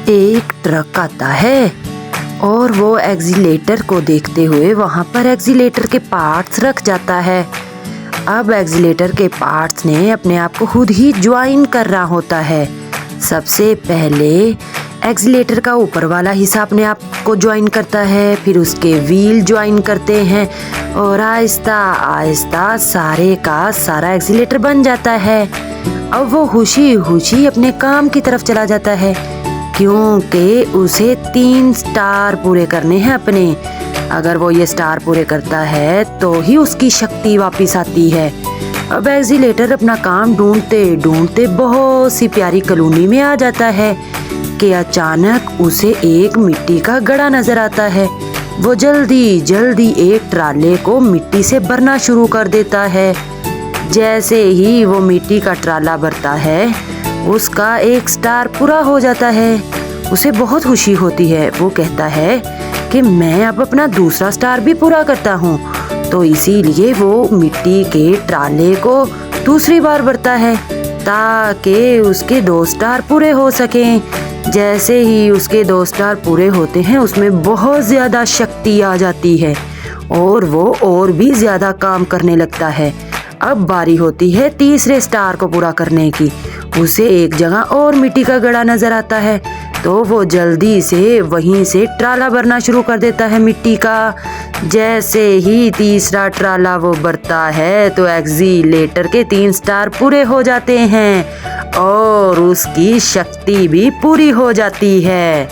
ایک ٹرک آتا ہے اور وہ ایکسیلیٹر کو دیکھتے ہوئے وہاں پر ایکسیلیٹر کے پارٹس رکھ جاتا ہے۔ اب ایکسیلیٹر کے پارٹس نے اپنے آپ کو خود ہی جوائن کرنا ہوتا ہے۔ سب سے پہلے ایکسیلیٹر کا اوپر والا حصہ اپنے آپ کو جوائن کرتا ہے، پھر اس کے ویل جوائن کرتے ہیں اور آہستہ آہستہ سارے کا سارا ایکسیلیٹر بن جاتا ہے۔ اب وہ خوشی خوشی اپنے کام کی طرف چلا جاتا ہے کیونکہ اسے 3 سٹار پورے کرنے ہیں اپنے۔ اگر وہ یہ سٹار پورے کرتا ہے تو ہی اس کی شکتی واپس آتی ہے۔ اب ایکسیلیٹر اپنا کام ڈھونڈتے ڈھونڈتے بہت سی پیاری کالونی میں آ جاتا ہے کہ اچانک اسے ایک مٹی کا گڑھا نظر آتا ہے۔ وہ جلدی جلدی ایک ٹرالے کو مٹی سے بھرنا شروع کر دیتا ہے۔ جیسے ہی وہ مٹی کا ٹرالا بھرتا ہے اس کا ایک سٹار پورا ہو جاتا ہے۔ اسے بہت خوشی ہوتی ہے۔ وہ کہتا ہے کہ میں اب اپنا دوسرا سٹار بھی پورا کرتا ہوں، تو اسی لیے وہ مٹی کے ٹرالے کو دوسری بار بھرتا ہے تاکہ اس کے 2 سٹار پورے ہو سکیں۔ جیسے ہی اس کے 2 سٹار پورے ہوتے ہیں اس میں بہت زیادہ شکتی آ جاتی ہے اور وہ اور بھی زیادہ کام کرنے لگتا ہے۔ اب باری ہوتی ہے تیسرے سٹار کو پورا کرنے کی۔ اسے ایک جگہ اور مٹی کا گڑھا نظر آتا ہے تو وہ جلدی سے وہیں سے ٹرالا بھرنا شروع کر دیتا ہے مٹی کا۔ جیسے ہی تیسرا ٹرالا وہ بھرتا ہے تو ایکسیلیٹر کے 3 سٹار پورے ہو جاتے ہیں اور اس کی شکتی بھی پوری ہو جاتی ہے۔